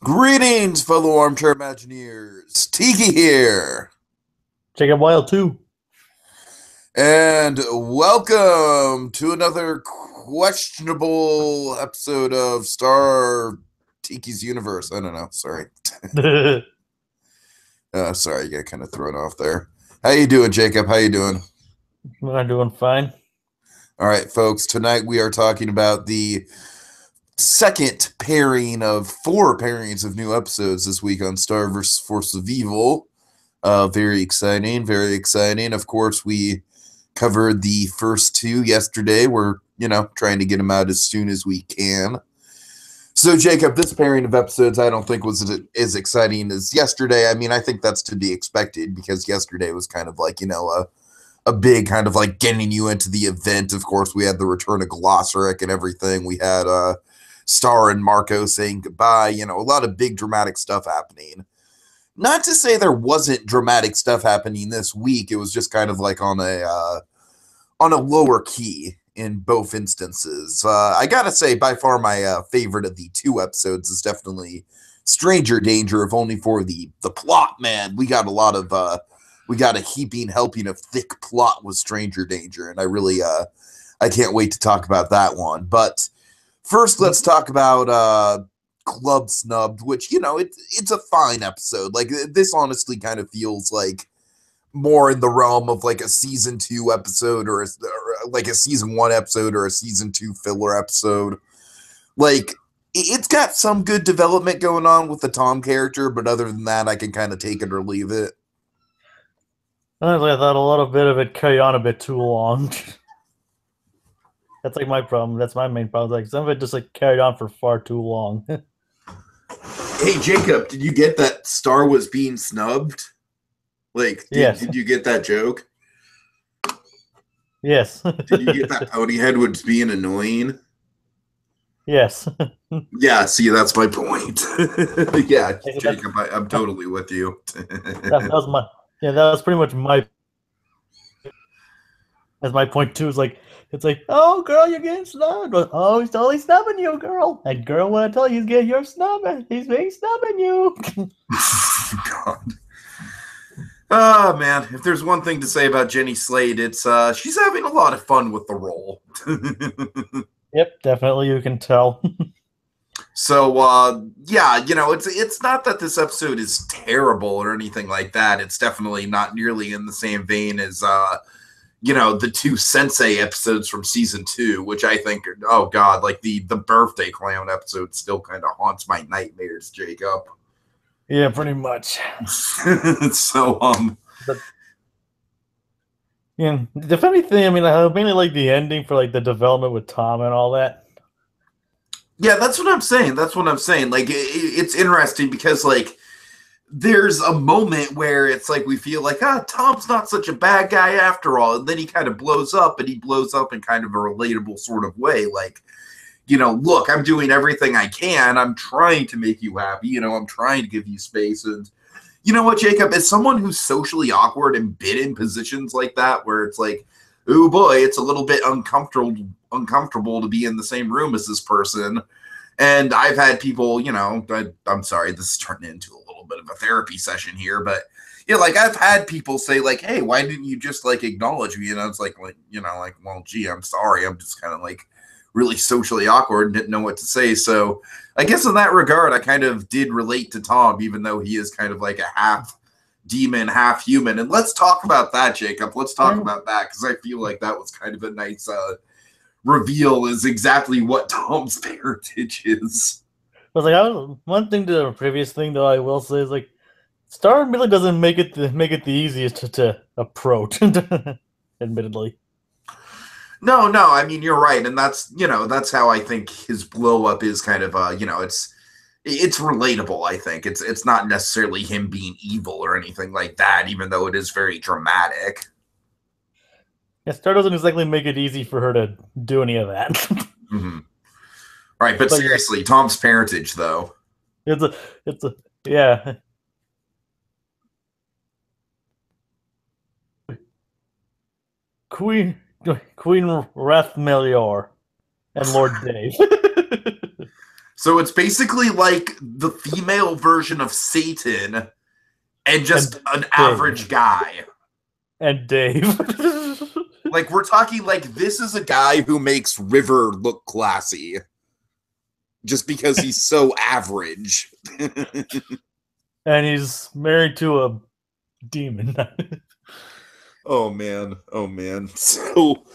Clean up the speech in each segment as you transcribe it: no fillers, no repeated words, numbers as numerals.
Greetings, fellow armchair Imagineers. Tiki here. Jacob Wile too. And welcome to another questionable episode of Star Tiki's Universe. I don't know. Sorry. Sorry, you got kind of thrown off there. How you doing, Jacob? How you doing? I'm doing fine. All right, folks. Tonight we are talking about the second pairing of four pairings of new episodes this week on Star vs. Force of Evil. Very exciting, very exciting. Of course, we covered the first two yesterday. We're, trying to get them out as soon as we can. So, Jacob, this pairing of episodes I don't think was as exciting as yesterday. I mean, I think that's to be expected because yesterday was kind of like, a big kind of like getting you into the event. Of course, we had the return of Glossaric and everything. We had Star and Marco saying goodbye. A lot of big dramatic stuff happening. Not to say there wasn't dramatic stuff happening this week. It was just kind of like on a lower key in both instances. I gotta say, by far my favorite of the two episodes is definitely Stranger Danger. If only for the plot, man. We got a heaping helping of thick plot with Stranger Danger, and I can't wait to talk about that one. But first, let's talk about Club Snubbed, which it's a fine episode. Like this, honestly, kind of feels like more in the realm of like a season 2 episode or like a season 1 episode or a season 2 filler episode. Like it's got some good development going on with the Tom character, but other than that, I can kind of take it or leave it. Honestly, I thought a little bit of it carried on a bit too long. That's like my problem. That's my main problem. Like some of it just like carried on for far too long. Hey Jacob, did you get that Star was being snubbed? Like, did, Yes. did you get that joke? Yes. Did you get that Ponyhead was being annoying? Yes. Yeah, see, that's my point. Yeah, That's, Jacob, I'm totally with you. that was my that was pretty much my that's my point too. It's like, oh girl, you're getting snubbed. Oh, he's totally snubbing you, girl. And girl, when I tell you he's getting your snubbing, he's being snubbing you. God. Oh man, if there's one thing to say about Jenny Slade, it's she's having a lot of fun with the role. Yep, definitely you can tell. So yeah, it's not that this episode is terrible or anything like that. It's definitely not nearly in the same vein as the two Sensei episodes from season 2, which I think, oh god, like the birthday clown episode still kind of haunts my nightmares, Jacob. Yeah, pretty much. So But yeah, the funny thing, I mean, I mainly like the ending for like the development with Tom and all that. yeah, that's what I'm saying. That's what I'm saying. Like it's interesting because like there's a moment where it's like we feel like, Tom's not such a bad guy after all, and then he kind of blows up, and he blows up in kind of a relatable sort of way. Like, look, I'm doing everything I can. I'm trying to make you happy. I'm trying to give you space. And you know what, Jacob? As someone who's socially awkward and been in positions like that, where it's like, oh boy, it's a little bit uncomfortable to be in the same room as this person. And I've had people, I'm sorry, this is turning into a little bit of a therapy session here, but like I've had people say like, hey, why didn't you just like acknowledge me? And I was like, well, gee, I'm sorry. I'm just kind of like really socially awkward and didn't know what to say. So I guess in that regard, I kind of did relate to Tom, even though he is kind of like a half demon, half human. And let's talk about that, Jacob. Let's talk about that because I feel like that was kind of a nice reveal is exactly what Tom's parentage is. But like, one thing to the previous thing though, I will say is like, Star really doesn't make it the easiest to approach, admittedly. No, I mean you're right, and that's how I think his blow up is kind of it's relatable. I think it's not necessarily him being evil or anything like that, even though it is very dramatic. Yeah, Star doesn't exactly make it easy for her to do any of that. Mm-hmm. Right, but But yeah, seriously, Tom's parentage though. it's a yeah. Queen Queen Rathmelior and Lord Dave. So it's basically like the female version of Satan and just And an average Dave. guy. And Dave. Like, we're talking like this is a guy who makes River look classy just because he's so average. And he's married to a demon. Oh man, oh man. So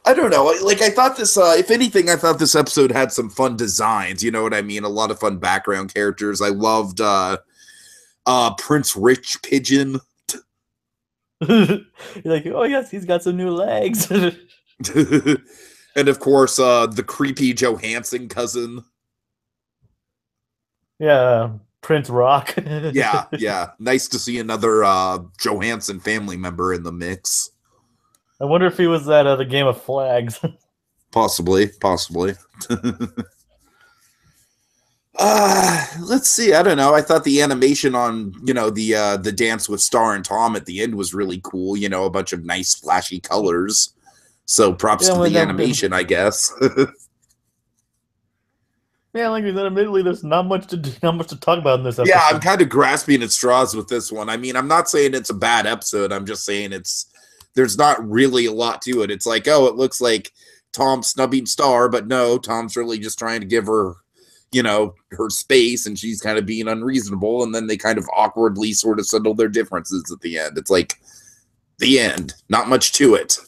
I don't know. Like I thought this. If anything, I thought this episode had some fun designs. You know what I mean? A lot of fun background characters. I loved Prince Rich Pigeon. You're like, oh yes, he's got some new legs. And of course, the creepy Johansson cousin. Yeah, Prince Rock. Yeah, yeah. Nice to see another Johansson family member in the mix. I wonder if he was at the Game of Flags. Possibly, possibly. Let's see. I don't know. I thought the animation on, the dance with Star and Tom at the end was really cool. You know, a bunch of nice flashy colors. So props Yeah, to well, the animation, I guess. Yeah, like I said, admittedly, there's not much to talk about in this episode. Yeah, I'm kind of grasping at straws with this one. I mean, I'm not saying it's a bad episode. I'm just saying there's not really a lot to it. It's like, oh, it looks like Tom snubbing Star, but no, Tom's really just trying to give her, her space, and she's kind of being unreasonable, and then they kind of awkwardly sort of settle their differences at the end. It's like the end. Not much to it.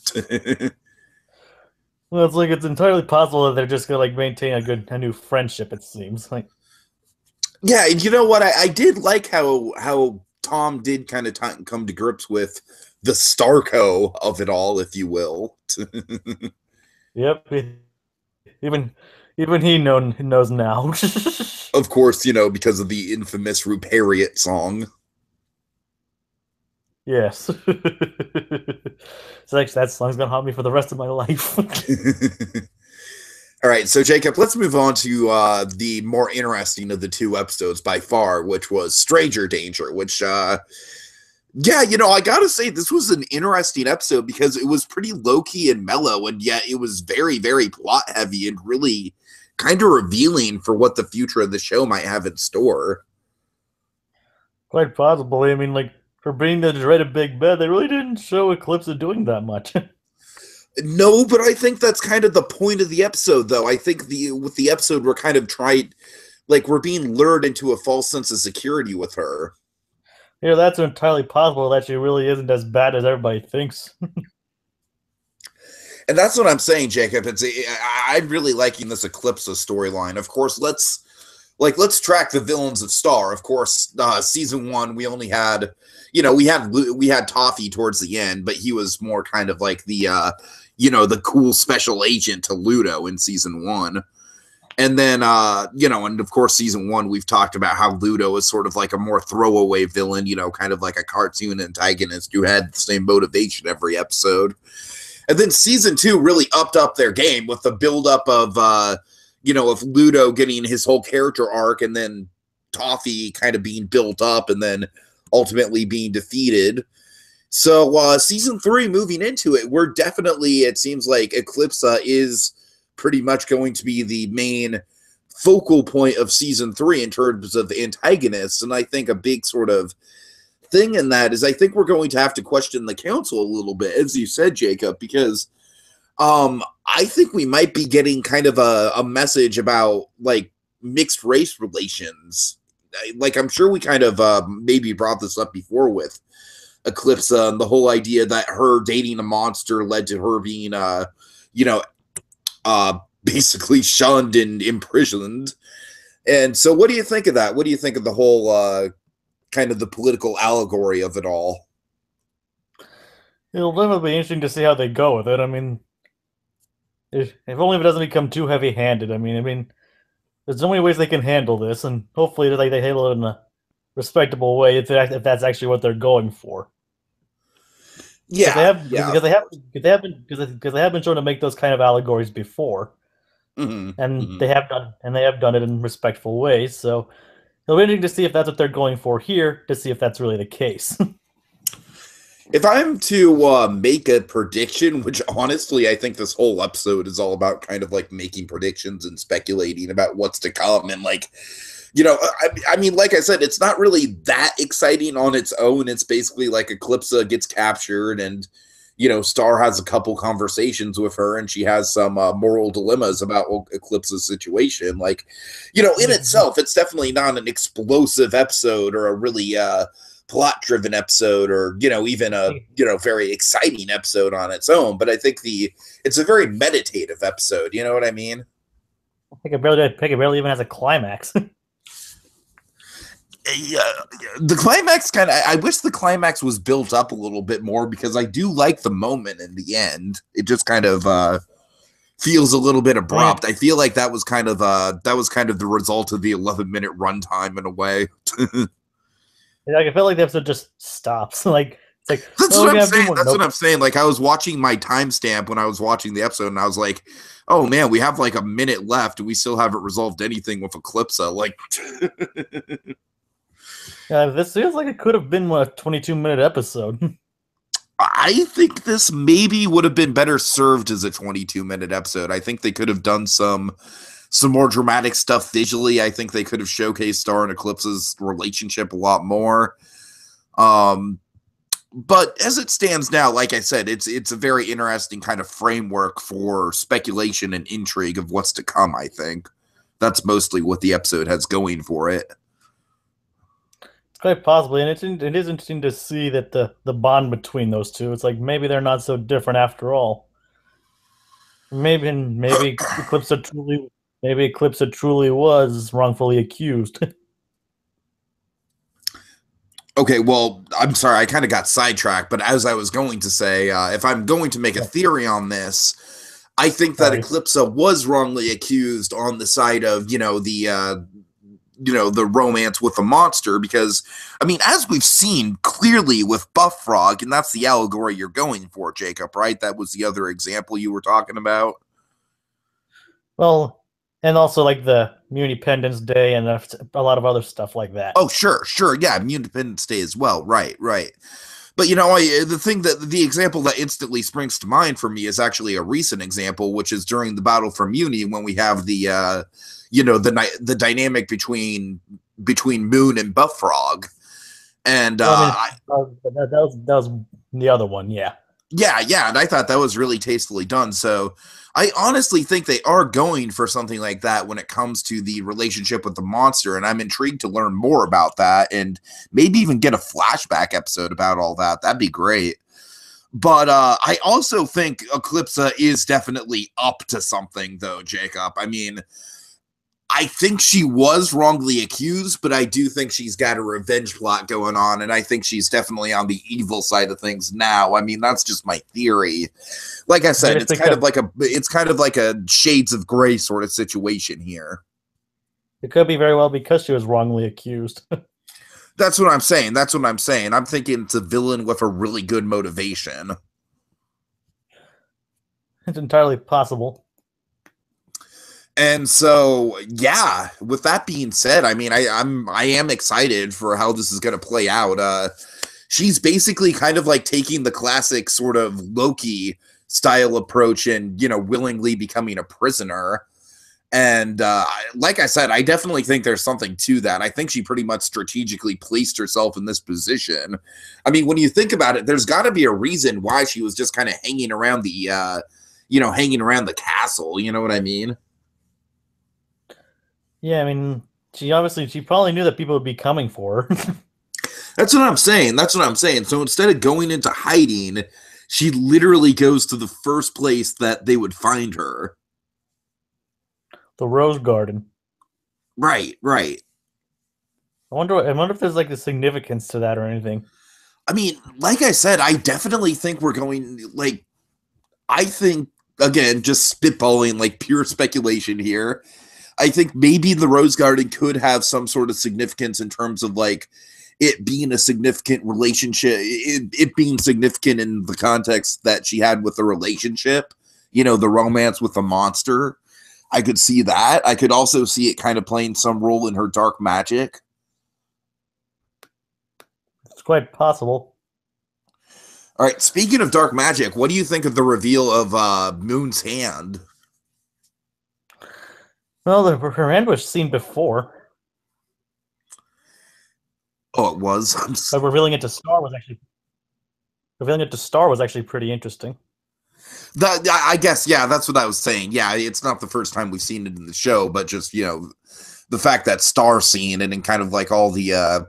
Well, it's like it's entirely possible that they're just gonna like maintain a new friendship. It seems like. Yeah, and you know what? I did like how Tom did kind of come to grips with the Starco of it all, if you will. Yep. Even he knows now. Of course, because of the infamous Rupariot song. Yes. So actually, that song's gonna haunt me for the rest of my life. All right, so Jacob, let's move on to the more interesting of the two episodes by far, which was Stranger Danger, which, I gotta say, this was an interesting episode because it was pretty low-key and mellow, and yet it was very, very plot-heavy and really kind of revealing for what the future of the show might have in store. Quite possibly. I mean, like, for being the dreaded Big Bad, they really didn't show Eclipsa doing that much. No, but I think that's kind of the point of the episode, though. I think with the episode, we're kind of we're being lured into a false sense of security with her. Yeah, that's entirely possible that she really isn't as bad as everybody thinks. And that's what I'm saying, Jacob. I'm really liking this Eclipsa storyline. Of course, let's track the villains of Star. Of course, season 1 we only had, we had Toffee towards the end, but he was more kind of like the cool special agent to Ludo in season 1. And then, and of course, season 1, we've talked about how Ludo is sort of like a more throwaway villain, kind of like a cartoon antagonist who had the same motivation every episode. And then season 2 really upped up their game with the buildup of, of Ludo getting his whole character arc, and then Toffee kind of being built up and then ultimately being defeated. So season 3, moving into it, we're definitely, it seems like Eclipsa is pretty much going to be the main focal point of season 3 in terms of antagonists. And I think a big sort of thing in that is I think we're going to have to question the council a little bit, as you said, Jacob, because I think we might be getting kind of a message about like mixed race relations. Like, I'm sure we kind of maybe brought this up before with Eclipsa and the whole idea that her dating a monster led to her being, basically shunned and imprisoned. And so what do you think of that? What do you think of the whole kind of the political allegory of it all? It'll definitely be interesting to see how they go with it. I mean, if only if it doesn't become too heavy-handed. I mean, there's so many ways they can handle this, and hopefully they handle it in a respectable way if that's actually what they're going for. Yeah, because they have been shown to make those kind of allegories before, and they have done it in respectful ways. So it'll be interesting to see if that's what they're going for here, to see if that's really the case. If I'm to make a prediction, which honestly I think this whole episode is all about kind of like making predictions and speculating about what's to come, and like, I mean, like I said, it's not really that exciting on its own. It's basically like Eclipsa gets captured, and Star has a couple conversations with her, and she has some moral dilemmas about Eclipsa's situation. Like, in itself, it's definitely not an explosive episode or a really plot driven episode, or even a very exciting episode on its own. But I think it's a very meditative episode. You know what I mean? I think it barely even has a climax. Yeah, the climax I wish the climax was built up a little bit more, because I do like the moment in the end. It just kind of feels a little bit abrupt. I feel like that was kind of the result of the 11-minute runtime in a way. Like, I feel like the episode just stops. Like, it's like, that's what I'm saying. That's what I'm saying. Like, I was watching my timestamp when I was watching the episode, and I was like, oh man, we have like a minute left, and we still haven't resolved anything with Eclipsa. Like, this feels like it could have been a 22-minute episode. I think this maybe would have been better served as a 22-minute episode. I think they could have done some more dramatic stuff visually. I think they could have showcased Star and Eclipsa's relationship a lot more. But as it stands now, like I said, it's a very interesting kind of framework for speculation and intrigue of what's to come, I think. That's mostly what the episode has going for it. Quite possibly, and it is interesting to see that the bond between those two. It's like maybe they're not so different after all. Maybe Eclipsa truly was wrongfully accused. Okay, well, I'm sorry, I kind of got sidetracked, but as I was going to say, if I'm going to make a theory on this, I think that Eclipsa was wrongly accused on the side of the romance with the monster, because I mean, as we've seen clearly with Buff Frog, and that's the allegory you're going for, Jacob, right? That was the other example you were talking about. Well, and also like the Independence Day and a lot of other stuff like that. Oh, sure, yeah, Independence Day as well, right. But the example that instantly springs to mind for me is actually a recent example, which is during the Battle for Muni, when we have the the dynamic between Moon and Buff Frog, and that was the other one, yeah, and I thought that was really tastefully done. So I honestly think they are going for something like that when it comes to the relationship with the monster, and I'm intrigued to learn more about that, and maybe even get a flashback episode about all that. That'd be great. But I also think Eclipsa is definitely up to something, though, Jacob. I mean, I think she was wrongly accused, but I do think she's got a revenge plot going on, and I think she's definitely on the evil side of things now. I mean, that's just my theory. Like I said, it's kind of like a Shades of Grey sort of situation here. It could be very well because she was wrongly accused. That's what I'm saying. I'm thinking it's a villain with a really good motivation. It's entirely possible. And so, yeah, with that being said, I mean, I am excited for how this is going to play out. She's basically kind of like taking the classic sort of Loki style approach and, willingly becoming a prisoner. And like I said, I definitely think there's something to that. I think she pretty much strategically placed herself in this position. I mean, when you think about it, there's got to be a reason why she was just kind of hanging around the, hanging around the castle. You know what I mean? Yeah, I mean, she probably knew that people would be coming for her. That's what I'm saying. So instead of going into hiding, she literally goes to the first place that they would find her. The Rose Garden. Right. I wonder if there's like a significance to that or anything. I mean, like I said, I definitely think we're going, like, I think, again, just spitballing, like, pure speculation here, I think maybe the Rose Garden could have some sort of significance in terms of, like, it being a significant relationship, it being significant in the context that she had with the relationship, the romance with the monster. I could see that. I could also see it kind of playing some role in her dark magic. It's quite possible. All right, speaking of dark magic, what do you think of the reveal of Moon's hand? Well, her hand was seen before, Oh, it was. but revealing it to Star was actually pretty interesting. I guess, yeah, that's what I was saying. Yeah, it's not the first time we've seen it in the show, but just, the fact that Star's seen it and kind of like all the,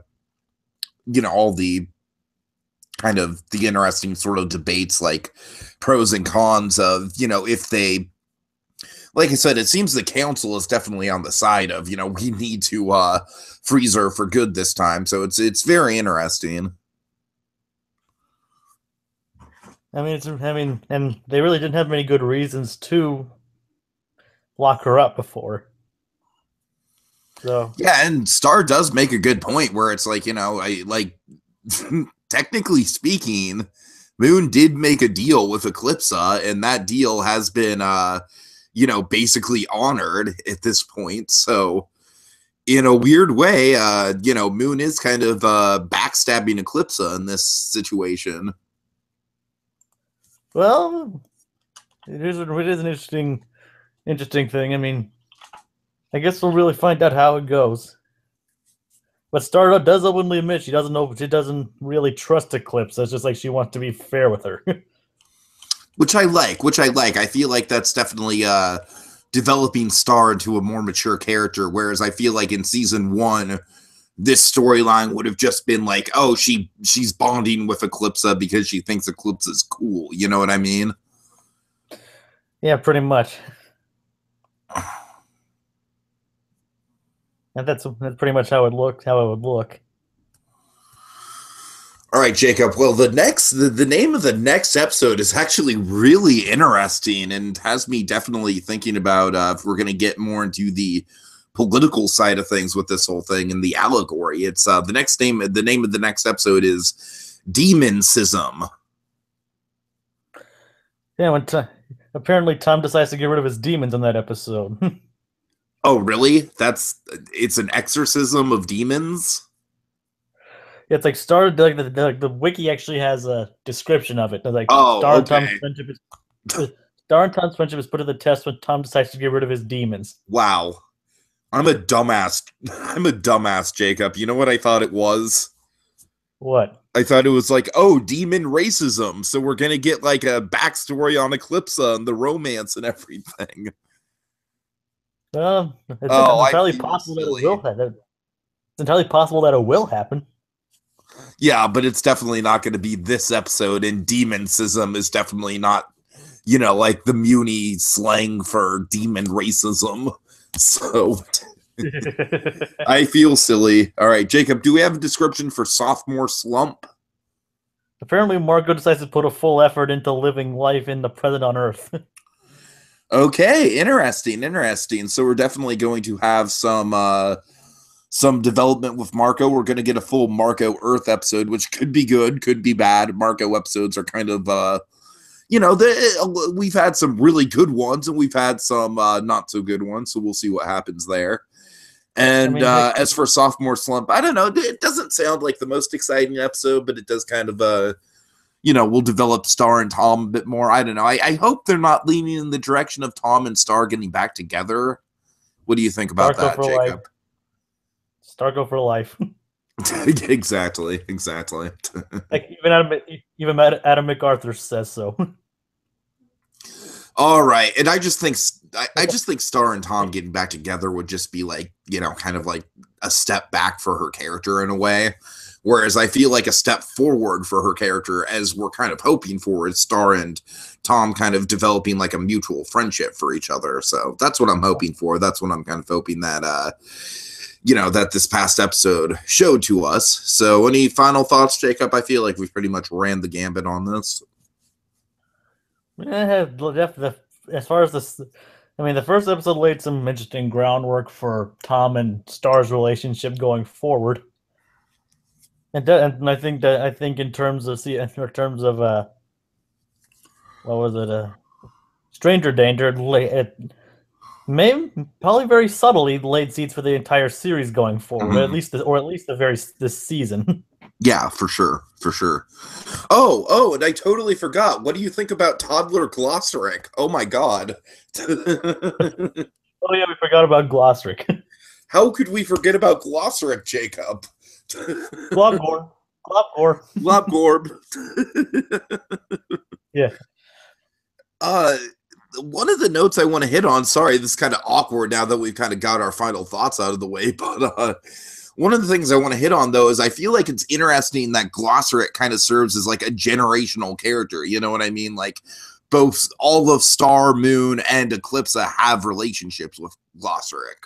all the kind of the interesting sort of debates, like pros and cons of, if they, like I said, it seems the council is definitely on the side of, we need to freeze her for good this time. So it's very interesting. And they really didn't have many good reasons to lock her up before. So yeah, and Star does make a good point where it's like, technically speaking, Moon did make a deal with Eclipsa, and that deal has been basically honored at this point. So in a weird way, Moon is kind of backstabbing Eclipsa in this situation. well, it is an interesting thing. I mean, I guess we'll really find out how it goes. But Star does openly admit she doesn't really trust Eclipse. It's just like she wants to be fair with her. Which I like. I feel like that's definitely developing Star into a more mature character, whereas I feel like in season 1, this storyline would have just been like, oh, she's bonding with Eclipsa because she thinks Eclipsa's cool. You know what I mean? Yeah, pretty much. And that's pretty much how it would look. All right, Jacob. Well, the name of the next episode is actually really interesting and has me definitely thinking about if we're going to get more into the political side of things with this whole thing and the allegory. It's the name of the next episode is Demonsism. Yeah, apparently Tom decides to get rid of his demons in that episode. Oh, really? It's an exorcism of demons? It's like the wiki actually has a description of it. It's like Oh, okay. Star and Tom's friendship is put to the test when Tom decides to get rid of his demons. Wow. I'm a dumbass, Jacob. You know what I thought it was? What? I thought it was like, oh, demon racism. So we're gonna get like a backstory on Eclipsa and the romance and everything. It's entirely possible that it will happen. It's entirely possible that it will happen. Yeah, but it's definitely not going to be this episode, and demonsism is definitely not, like the Muni slang for demon racism. So I feel silly. All right, Jacob, do we have a description for sophomore slump? Apparently, Marco decides to put a full effort into living life in the present on Earth. Okay, interesting. So we're definitely going to have some development with Marco. We're going to get a full Marco Earth episode, which could be good, could be bad. Marco episodes are kind of, we've had some really good ones and we've had some not so good ones. So we'll see what happens there. And as for sophomore slump, I don't know. It doesn't sound like the most exciting episode, but it does kind of, we'll develop Star and Tom a bit more. I don't know. I hope they're not leaning in the direction of Tom and Star getting back together. What do you think about that, Jacob? Stargo for life. Exactly. Like even Adam MacArthur says so. All right, and I just think Star and Tom getting back together would just be like, kind of like a step back for her character in a way. Whereas I feel like a step forward for her character, as we're kind of hoping for, is Star and Tom kind of developing like a mutual friendship for each other. So that's what I'm hoping for. That's what I'm kind of hoping that, that this past episode showed to us. So any final thoughts, Jacob? I feel like we've pretty much ran the gambit on this. Yeah, as far as this, the first episode laid some interesting groundwork for Tom and Star's relationship going forward. And I think in terms of what was it? Stranger Danger. It probably very subtly laid seeds for the entire series going forward, at least this season. Yeah, for sure, for sure. Oh, and I totally forgot. What do you think about toddler Glossaric? Oh my god. Oh yeah, we forgot about Glossric. How could we forget about Glossaric, Jacob? Globgor. Globgor. Globgorb. Yeah. Uh, one of the notes I want to hit on, sorry, this is kind of awkward now that we've kind of got our final thoughts out of the way, but one of the things I want to hit on, though, is I feel like it's interesting that Glossaric kind of serves as like a generational character. You know what I mean? Like both all of Star, Moon, and Eclipsa have relationships with Glossaric.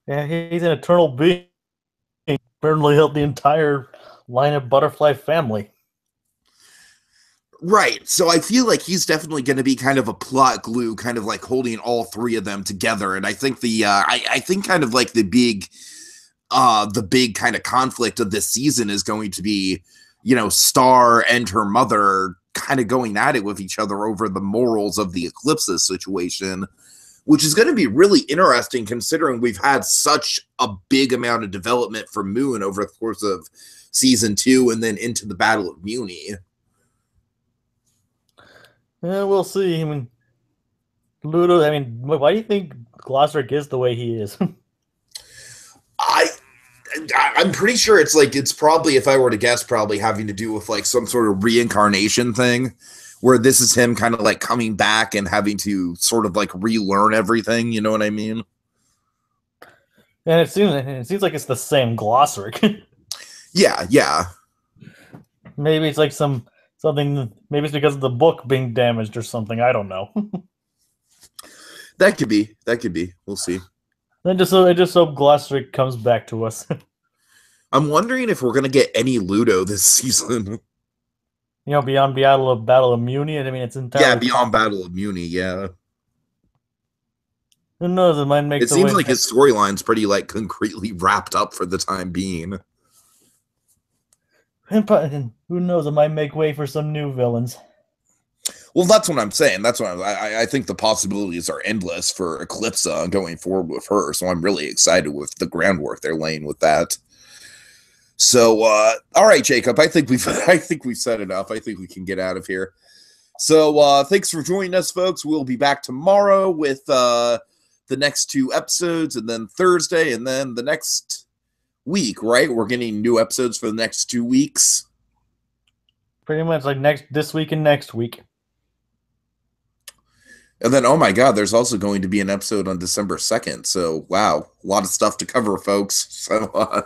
Yeah, he's an eternal being. Apparently helped the entire line of butterfly family. Right. So I feel like he's definitely going to be kind of a plot glue, kind of like holding all three of them together. And I think I think kind of like the big kind of conflict of this season is going to be, you know, Star and her mother kind of going at it with each other over the morals of the Eclipsa situation, which is going to be really interesting considering we've had such a big amount of development for Moon over the course of season 2 and then into the Battle of Muni. Yeah, we'll see. I mean, Ludo. I mean, why do you think Glossric is the way he is? I'm pretty sure it's probably, if I were to guess, probably having to do with like some sort of reincarnation thing where this is him kind of like coming back and having to sort of like relearn everything. You know what I mean? And it seems like it's the same Glossric. Yeah. Maybe it's like something. Maybe it's because of the book being damaged or something. I don't know. That could be. We'll see. I just hope Glossric comes back to us. I'm wondering if we're gonna get any Ludo this season. You know, beyond Battle of Muni. I mean, it's entirely Beyond Battle of Muni. Yeah. Who knows? It might make. It seems like his storyline's pretty like concretely wrapped up for the time being. And who knows? It might make way for some new villains. Well, that's what I'm saying. That's what I think the possibilities are endless for Eclipsa going forward with her. So I'm really excited with the groundwork they're laying with that. So, all right, Jacob. I think we've said enough. I think we can get out of here. So, thanks for joining us, folks. We'll be back tomorrow with the next 2 episodes, and then Thursday, and then the next week. Right? We're getting new episodes for the next 2 weeks. Pretty much like this week and next week. And then, oh my God, there's also going to be an episode on December 2nd. So, wow, a lot of stuff to cover, folks. So,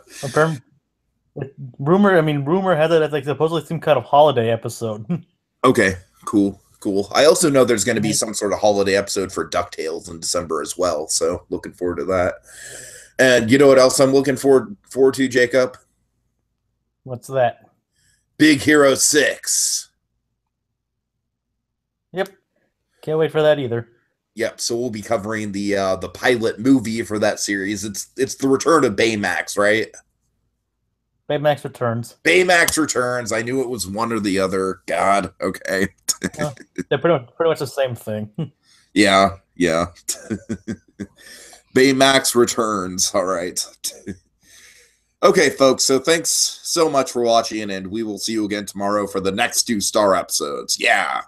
rumor had it as like supposedly some kind of holiday episode. Okay, cool. I also know there's going to be some sort of holiday episode for DuckTales in December as well. So, looking forward to that. And you know what else I'm looking forward to, Jacob? What's that? Big Hero 6. Yep. Can't wait for that either. Yep, so we'll be covering the pilot movie for that series. It's the return of Baymax, right? Baymax returns. Baymax returns. I knew it was one or the other. God, okay. They're pretty much the same thing. Yeah. Baymax returns. All right. Okay, folks. So thanks so much for watching, and we will see you again tomorrow for the next 2 Star episodes. Yeah.